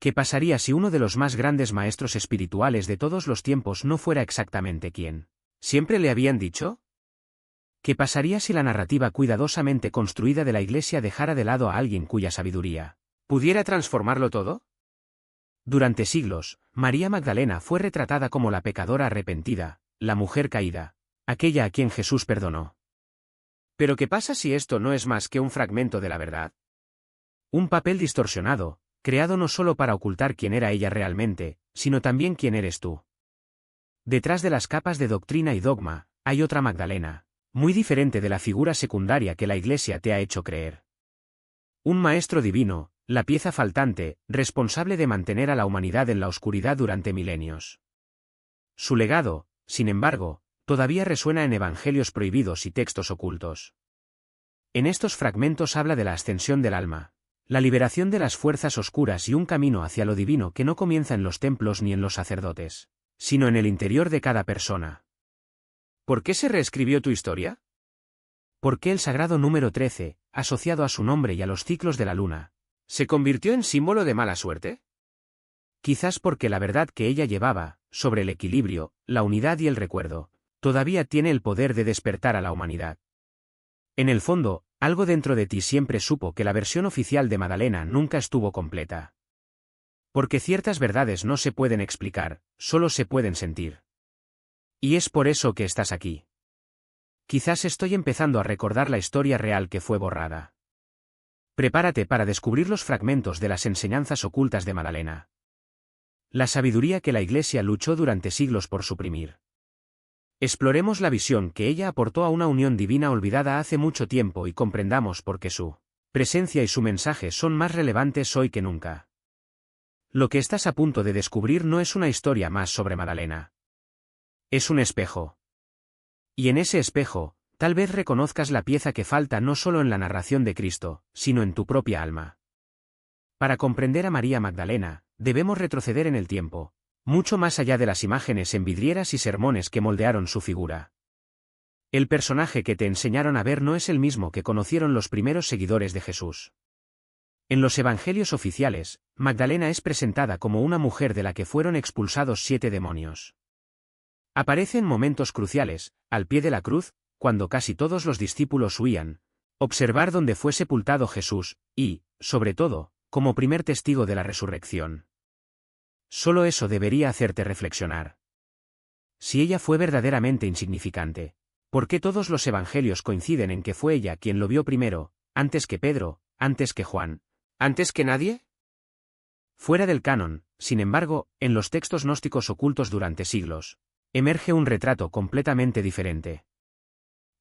¿Qué pasaría si uno de los más grandes maestros espirituales de todos los tiempos no fuera exactamente quien siempre le habían dicho? ¿Qué pasaría si la narrativa cuidadosamente construida de la Iglesia dejara de lado a alguien cuya sabiduría pudiera transformarlo todo? Durante siglos, María Magdalena fue retratada como la pecadora arrepentida, la mujer caída, aquella a quien Jesús perdonó. Pero ¿qué pasa si esto no es más que un fragmento de la verdad? Un papel distorsionado, creado no solo para ocultar quién era ella realmente, sino también quién eres tú. Detrás de las capas de doctrina y dogma, hay otra Magdalena, muy diferente de la figura secundaria que la Iglesia te ha hecho creer. Un maestro divino, la pieza faltante, responsable de mantener a la humanidad en la oscuridad durante milenios. Su legado, sin embargo, todavía resuena en evangelios prohibidos y textos ocultos. En estos fragmentos habla de la ascensión del alma, la liberación de las fuerzas oscuras y un camino hacia lo divino que no comienza en los templos ni en los sacerdotes, sino en el interior de cada persona. ¿Por qué se reescribió tu historia? ¿Por qué el sagrado número 13, asociado a su nombre y a los ciclos de la luna, se convirtió en símbolo de mala suerte? Quizás porque la verdad que ella llevaba, sobre el equilibrio, la unidad y el recuerdo, todavía tiene el poder de despertar a la humanidad. En el fondo, algo dentro de ti siempre supo que la versión oficial de Magdalena nunca estuvo completa. Porque ciertas verdades no se pueden explicar, solo se pueden sentir. Y es por eso que estás aquí. Quizás estoy empezando a recordar la historia real que fue borrada. Prepárate para descubrir los fragmentos de las enseñanzas ocultas de Magdalena. La sabiduría que la Iglesia luchó durante siglos por suprimir. Exploremos la visión que ella aportó a una unión divina olvidada hace mucho tiempo y comprendamos por qué su presencia y su mensaje son más relevantes hoy que nunca. Lo que estás a punto de descubrir no es una historia más sobre Magdalena. Es un espejo. Y en ese espejo, tal vez reconozcas la pieza que falta no solo en la narración de Cristo, sino en tu propia alma. Para comprender a María Magdalena, debemos retroceder en el tiempo, mucho más allá de las imágenes en vidrieras y sermones que moldearon su figura. El personaje que te enseñaron a ver no es el mismo que conocieron los primeros seguidores de Jesús. En los evangelios oficiales, Magdalena es presentada como una mujer de la que fueron expulsados 7 demonios. Aparece en momentos cruciales, al pie de la cruz, cuando casi todos los discípulos huían, observar dónde fue sepultado Jesús, y, sobre todo, como primer testigo de la resurrección. Solo eso debería hacerte reflexionar. Si ella fue verdaderamente insignificante, ¿por qué todos los evangelios coinciden en que fue ella quien lo vio primero, antes que Pedro, antes que Juan, antes que nadie? Fuera del canon, sin embargo, en los textos gnósticos ocultos durante siglos, emerge un retrato completamente diferente.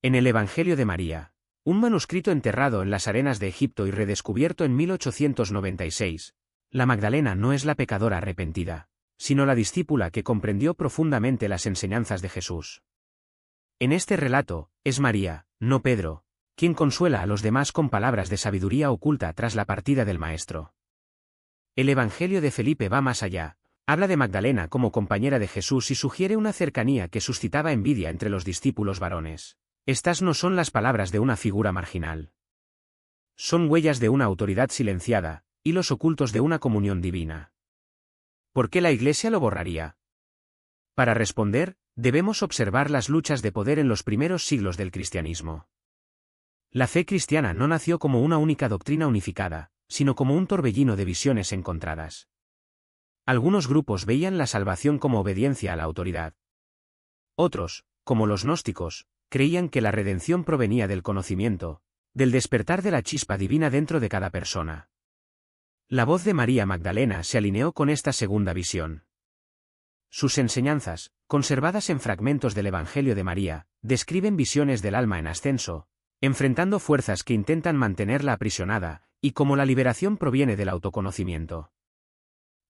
En el Evangelio de María, un manuscrito enterrado en las arenas de Egipto y redescubierto en 1896, la Magdalena no es la pecadora arrepentida, sino la discípula que comprendió profundamente las enseñanzas de Jesús. En este relato, es María, no Pedro, quien consuela a los demás con palabras de sabiduría oculta tras la partida del Maestro. El Evangelio de Felipe va más allá, habla de Magdalena como compañera de Jesús y sugiere una cercanía que suscitaba envidia entre los discípulos varones. Estas no son las palabras de una figura marginal. Son huellas de una autoridad silenciada, hilos ocultos de una comunión divina. ¿Por qué la Iglesia lo borraría? Para responder, debemos observar las luchas de poder en los primeros siglos del cristianismo. La fe cristiana no nació como una única doctrina unificada, sino como un torbellino de visiones encontradas. Algunos grupos veían la salvación como obediencia a la autoridad. Otros, como los gnósticos, creían que la redención provenía del conocimiento, del despertar de la chispa divina dentro de cada persona. La voz de María Magdalena se alineó con esta segunda visión. Sus enseñanzas, conservadas en fragmentos del Evangelio de María, describen visiones del alma en ascenso, enfrentando fuerzas que intentan mantenerla aprisionada, y cómo la liberación proviene del autoconocimiento.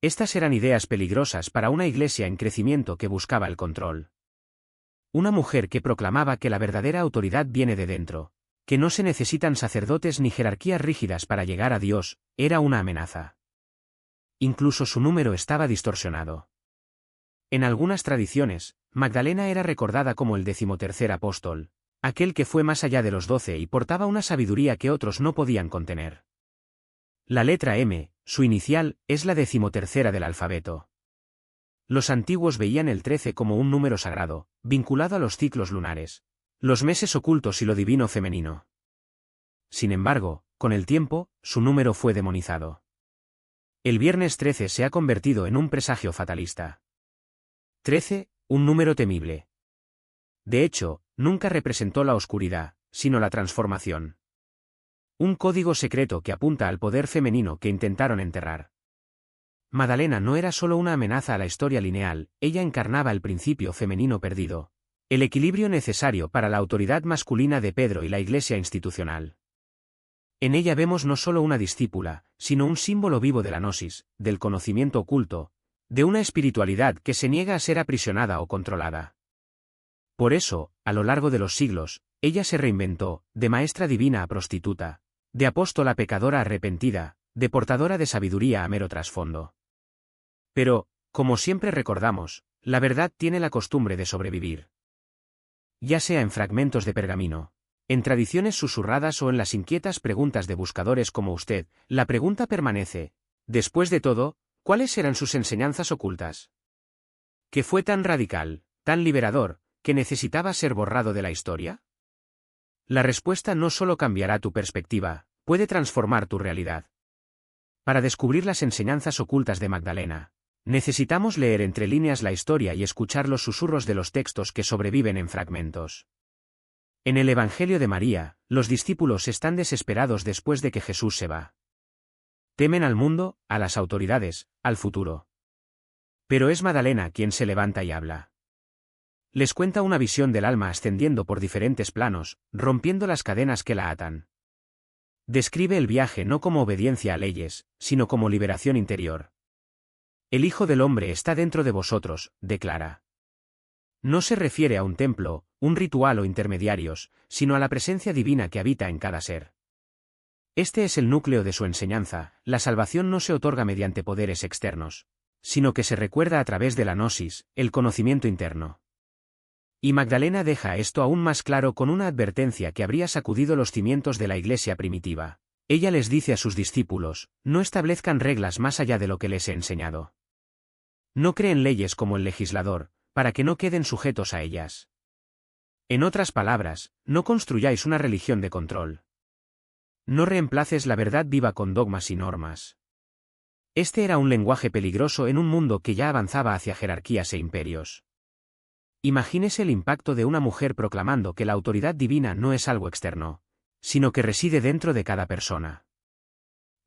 Estas eran ideas peligrosas para una iglesia en crecimiento que buscaba el control. Una mujer que proclamaba que la verdadera autoridad viene de dentro, que no se necesitan sacerdotes ni jerarquías rígidas para llegar a Dios, era una amenaza. Incluso su número estaba distorsionado. En algunas tradiciones, Magdalena era recordada como el 13º apóstol, aquel que fue más allá de los 12 y portaba una sabiduría que otros no podían contener. La letra M, Su inicial es la 13ª del alfabeto. Los antiguos veían el 13 como un número sagrado, vinculado a los ciclos lunares, los meses ocultos y lo divino femenino. Sin embargo, con el tiempo, su número fue demonizado. El viernes 13 se ha convertido en un presagio fatalista. 13, un número temible. De hecho, nunca representó la oscuridad, sino la transformación. Un código secreto que apunta al poder femenino que intentaron enterrar. Magdalena no era solo una amenaza a la historia lineal, ella encarnaba el principio femenino perdido, el equilibrio necesario para la autoridad masculina de Pedro y la Iglesia institucional. En ella vemos no solo una discípula, sino un símbolo vivo de la gnosis, del conocimiento oculto, de una espiritualidad que se niega a ser aprisionada o controlada. Por eso, a lo largo de los siglos, ella se reinventó, de maestra divina a prostituta, de apóstola pecadora arrepentida, de portadora de sabiduría a mero trasfondo. Pero, como siempre recordamos, la verdad tiene la costumbre de sobrevivir. Ya sea en fragmentos de pergamino, en tradiciones susurradas o en las inquietas preguntas de buscadores como usted, la pregunta permanece: después de todo, ¿cuáles eran sus enseñanzas ocultas? ¿Qué fue tan radical, tan liberador, que necesitaba ser borrado de la historia? La respuesta no solo cambiará tu perspectiva, puede transformar tu realidad. Para descubrir las enseñanzas ocultas de Magdalena, necesitamos leer entre líneas la historia y escuchar los susurros de los textos que sobreviven en fragmentos. En el Evangelio de María, los discípulos están desesperados después de que Jesús se va. Temen al mundo, a las autoridades, al futuro. Pero es Magdalena quien se levanta y habla. Les cuenta una visión del alma ascendiendo por diferentes planos, rompiendo las cadenas que la atan. Describe el viaje no como obediencia a leyes, sino como liberación interior. El Hijo del Hombre está dentro de vosotros, declara. No se refiere a un templo, un ritual o intermediarios, sino a la presencia divina que habita en cada ser. Este es el núcleo de su enseñanza: la salvación no se otorga mediante poderes externos, sino que se recuerda a través de la gnosis, el conocimiento interno. Y Magdalena deja esto aún más claro con una advertencia que habría sacudido los cimientos de la Iglesia primitiva. Ella les dice a sus discípulos: no establezcan reglas más allá de lo que les he enseñado. No creen leyes como el legislador, para que no queden sujetos a ellas. En otras palabras, no construyáis una religión de control. No reemplaces la verdad viva con dogmas y normas. Este era un lenguaje peligroso en un mundo que ya avanzaba hacia jerarquías e imperios. Imagínese el impacto de una mujer proclamando que la autoridad divina no es algo externo, sino que reside dentro de cada persona.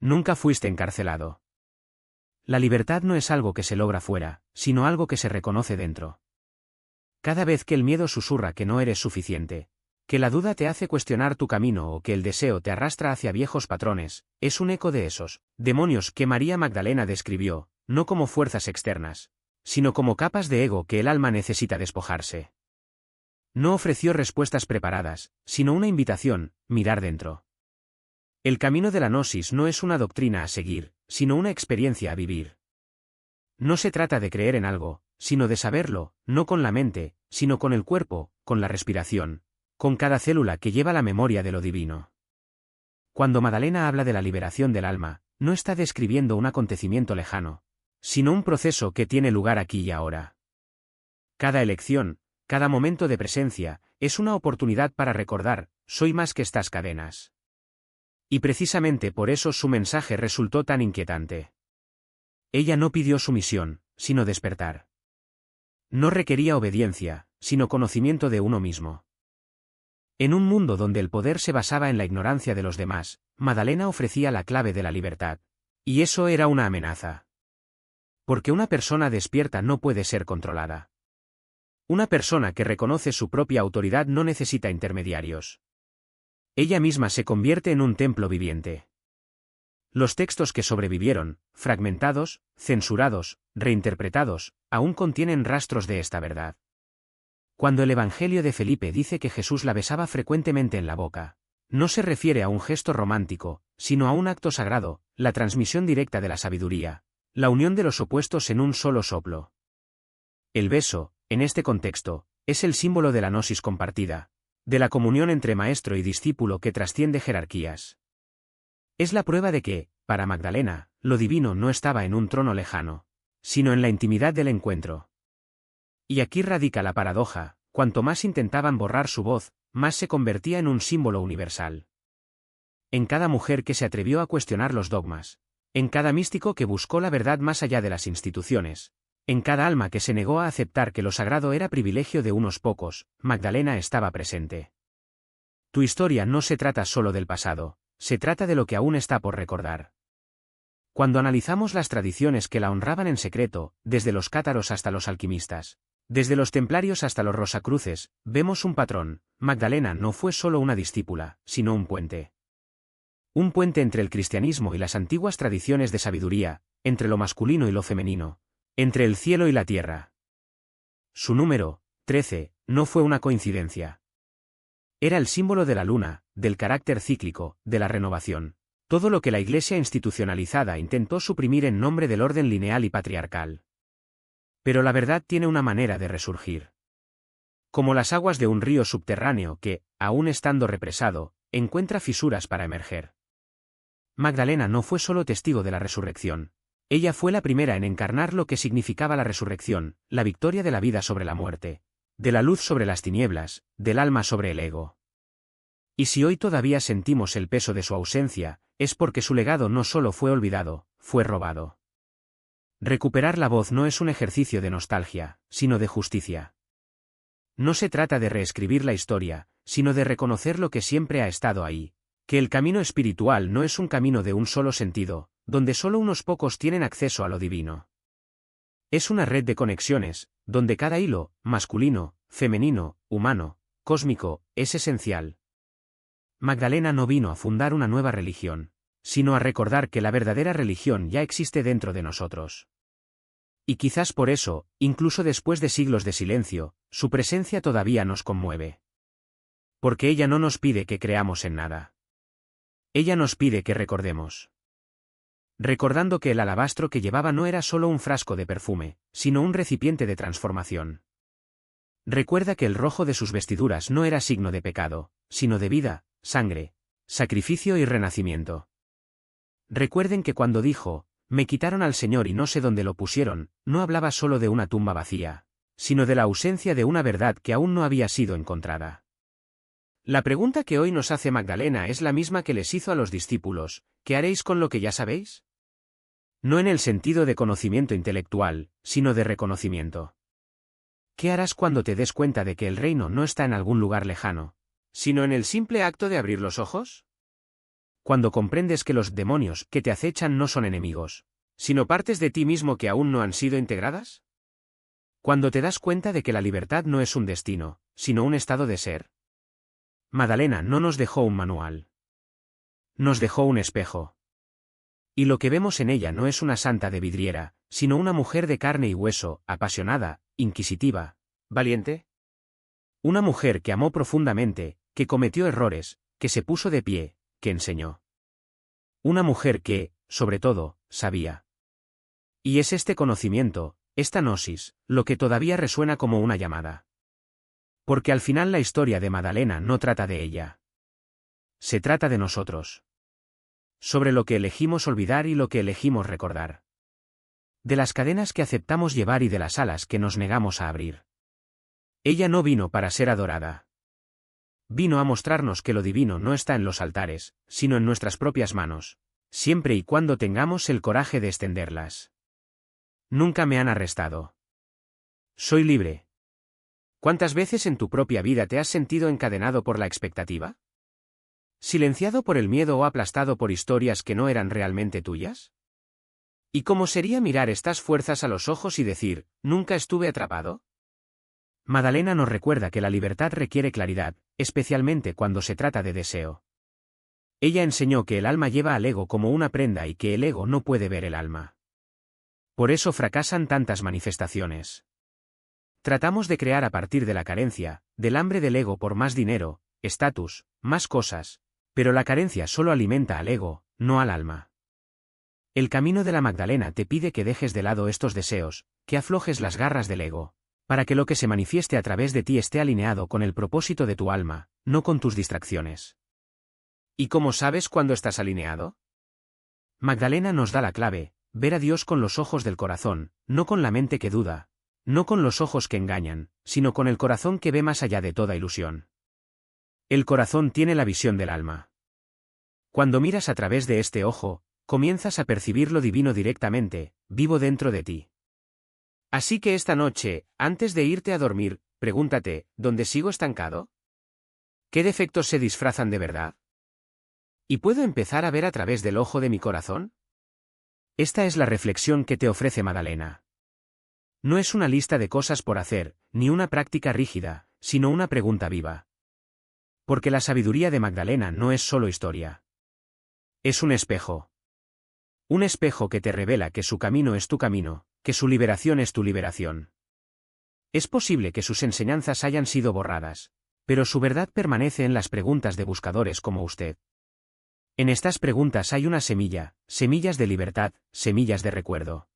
Nunca fuiste encarcelado. La libertad no es algo que se logra fuera, sino algo que se reconoce dentro. Cada vez que el miedo susurra que no eres suficiente, que la duda te hace cuestionar tu camino o que el deseo te arrastra hacia viejos patrones, es un eco de esos demonios que María Magdalena describió, no como fuerzas externas, sino como capas de ego que el alma necesita despojarse. No ofreció respuestas preparadas, sino una invitación: mirar dentro. El camino de la gnosis no es una doctrina a seguir, sino una experiencia a vivir. No se trata de creer en algo, sino de saberlo, no con la mente, sino con el cuerpo, con la respiración, con cada célula que lleva la memoria de lo divino. Cuando Magdalena habla de la liberación del alma, no está describiendo un acontecimiento lejano, sino un proceso que tiene lugar aquí y ahora. Cada elección, cada momento de presencia, es una oportunidad para recordar: soy más que estas cadenas. Y precisamente por eso su mensaje resultó tan inquietante. Ella no pidió sumisión, sino despertar. No requería obediencia, sino conocimiento de uno mismo. En un mundo donde el poder se basaba en la ignorancia de los demás, Magdalena ofrecía la clave de la libertad. Y eso era una amenaza. Porque una persona despierta no puede ser controlada. Una persona que reconoce su propia autoridad no necesita intermediarios. Ella misma se convierte en un templo viviente. Los textos que sobrevivieron, fragmentados, censurados, reinterpretados, aún contienen rastros de esta verdad. Cuando el Evangelio de Felipe dice que Jesús la besaba frecuentemente en la boca, no se refiere a un gesto romántico, sino a un acto sagrado, la transmisión directa de la sabiduría, la unión de los opuestos en un solo soplo. El beso, en este contexto, es el símbolo de la gnosis compartida, de la comunión entre maestro y discípulo que trasciende jerarquías. Es la prueba de que, para Magdalena, lo divino no estaba en un trono lejano, sino en la intimidad del encuentro. Y aquí radica la paradoja: cuanto más intentaban borrar su voz, más se convertía en un símbolo universal. En cada mujer que se atrevió a cuestionar los dogmas, en cada místico que buscó la verdad más allá de las instituciones, en cada alma que se negó a aceptar que lo sagrado era privilegio de unos pocos, Magdalena estaba presente. Tu historia no se trata solo del pasado, se trata de lo que aún está por recordar. Cuando analizamos las tradiciones que la honraban en secreto, desde los cátaros hasta los alquimistas, desde los templarios hasta los rosacruces, vemos un patrón: Magdalena no fue solo una discípula, sino un puente. Un puente entre el cristianismo y las antiguas tradiciones de sabiduría, entre lo masculino y lo femenino, entre el cielo y la tierra. Su número, 13, no fue una coincidencia. Era el símbolo de la luna, del carácter cíclico, de la renovación. Todo lo que la Iglesia institucionalizada intentó suprimir en nombre del orden lineal y patriarcal. Pero la verdad tiene una manera de resurgir. Como las aguas de un río subterráneo que, aún estando represado, encuentra fisuras para emerger. Magdalena no fue solo testigo de la resurrección. Ella fue la primera en encarnar lo que significaba la resurrección, la victoria de la vida sobre la muerte, de la luz sobre las tinieblas, del alma sobre el ego. Y si hoy todavía sentimos el peso de su ausencia, es porque su legado no solo fue olvidado, fue robado. Recuperar la voz no es un ejercicio de nostalgia, sino de justicia. No se trata de reescribir la historia, sino de reconocer lo que siempre ha estado ahí, que el camino espiritual no es un camino de un solo sentido, donde solo unos pocos tienen acceso a lo divino. Es una red de conexiones, donde cada hilo, masculino, femenino, humano, cósmico, es esencial. Magdalena no vino a fundar una nueva religión, sino a recordar que la verdadera religión ya existe dentro de nosotros. Y quizás por eso, incluso después de siglos de silencio, su presencia todavía nos conmueve. Porque ella no nos pide que creamos en nada. Ella nos pide que recordemos. Recordando que el alabastro que llevaba no era solo un frasco de perfume, sino un recipiente de transformación. Recuerda que el rojo de sus vestiduras no era signo de pecado, sino de vida, sangre, sacrificio y renacimiento. Recuerden que cuando dijo, me quitaron al Señor y no sé dónde lo pusieron, no hablaba solo de una tumba vacía, sino de la ausencia de una verdad que aún no había sido encontrada. La pregunta que hoy nos hace Magdalena es la misma que les hizo a los discípulos: ¿qué haréis con lo que ya sabéis? No en el sentido de conocimiento intelectual, sino de reconocimiento. ¿Qué harás cuando te des cuenta de que el reino no está en algún lugar lejano, sino en el simple acto de abrir los ojos? Cuando comprendes que los demonios que te acechan no son enemigos, sino partes de ti mismo que aún no han sido integradas? Cuando te das cuenta de que la libertad no es un destino, sino un estado de ser. Magdalena no nos dejó un manual. Nos dejó un espejo. Y lo que vemos en ella no es una santa de vidriera, sino una mujer de carne y hueso, apasionada, inquisitiva, valiente. Una mujer que amó profundamente, que cometió errores, que se puso de pie, que enseñó. Una mujer que, sobre todo, sabía. Y es este conocimiento, esta gnosis, lo que todavía resuena como una llamada. Porque al final la historia de Magdalena no trata de ella. Se trata de nosotros. Sobre lo que elegimos olvidar y lo que elegimos recordar. De las cadenas que aceptamos llevar y de las alas que nos negamos a abrir. Ella no vino para ser adorada. Vino a mostrarnos que lo divino no está en los altares, sino en nuestras propias manos, siempre y cuando tengamos el coraje de extenderlas. Nunca me han arrestado. Soy libre. ¿Cuántas veces en tu propia vida te has sentido encadenado por la expectativa? ¿Silenciado por el miedo o aplastado por historias que no eran realmente tuyas? ¿Y cómo sería mirar estas fuerzas a los ojos y decir, nunca estuve atrapado? Magdalena nos recuerda que la libertad requiere claridad, especialmente cuando se trata de deseo. Ella enseñó que el alma lleva al ego como una prenda y que el ego no puede ver el alma. Por eso fracasan tantas manifestaciones. Tratamos de crear a partir de la carencia, del hambre del ego por más dinero, estatus, más cosas, pero la carencia solo alimenta al ego, no al alma. El camino de la Magdalena te pide que dejes de lado estos deseos, que aflojes las garras del ego, para que lo que se manifieste a través de ti esté alineado con el propósito de tu alma, no con tus distracciones. ¿Y cómo sabes cuándo estás alineado? Magdalena nos da la clave: ver a Dios con los ojos del corazón, no con la mente que duda, no con los ojos que engañan, sino con el corazón que ve más allá de toda ilusión. El corazón tiene la visión del alma. Cuando miras a través de este ojo, comienzas a percibir lo divino directamente, vivo dentro de ti. Así que esta noche, antes de irte a dormir, pregúntate: ¿dónde sigo estancado? ¿Qué defectos se disfrazan de verdad? ¿Y puedo empezar a ver a través del ojo de mi corazón? Esta es la reflexión que te ofrece Magdalena. No es una lista de cosas por hacer, ni una práctica rígida, sino una pregunta viva. Porque la sabiduría de Magdalena no es solo historia. Es un espejo. Un espejo que te revela que su camino es tu camino, que su liberación es tu liberación. Es posible que sus enseñanzas hayan sido borradas, pero su verdad permanece en las preguntas de buscadores como usted. En estas preguntas hay una semilla, semillas de libertad, semillas de recuerdo.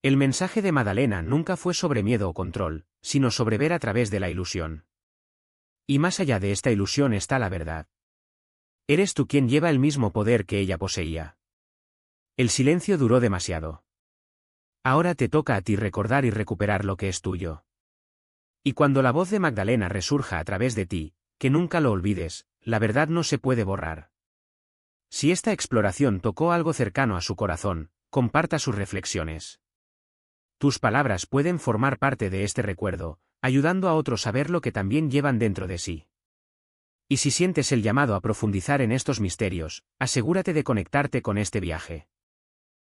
El mensaje de Magdalena nunca fue sobre miedo o control, sino sobre ver a través de la ilusión. Y más allá de esta ilusión está la verdad. Eres tú quien lleva el mismo poder que ella poseía. El silencio duró demasiado. Ahora te toca a ti recordar y recuperar lo que es tuyo. Y cuando la voz de Magdalena resurja a través de ti, que nunca lo olvides: la verdad no se puede borrar. Si esta exploración tocó algo cercano a su corazón, comparta sus reflexiones. Tus palabras pueden formar parte de este recuerdo, ayudando a otros a ver lo que también llevan dentro de sí. Y si sientes el llamado a profundizar en estos misterios, asegúrate de conectarte con este viaje.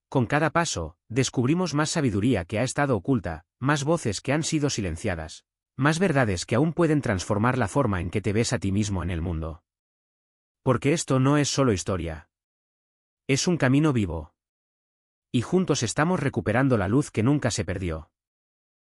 Con cada paso, descubrimos más sabiduría que ha estado oculta, más voces que han sido silenciadas, más verdades que aún pueden transformar la forma en que te ves a ti mismo en el mundo. Porque esto no es solo historia. Es un camino vivo. Y juntos estamos recuperando la luz que nunca se perdió.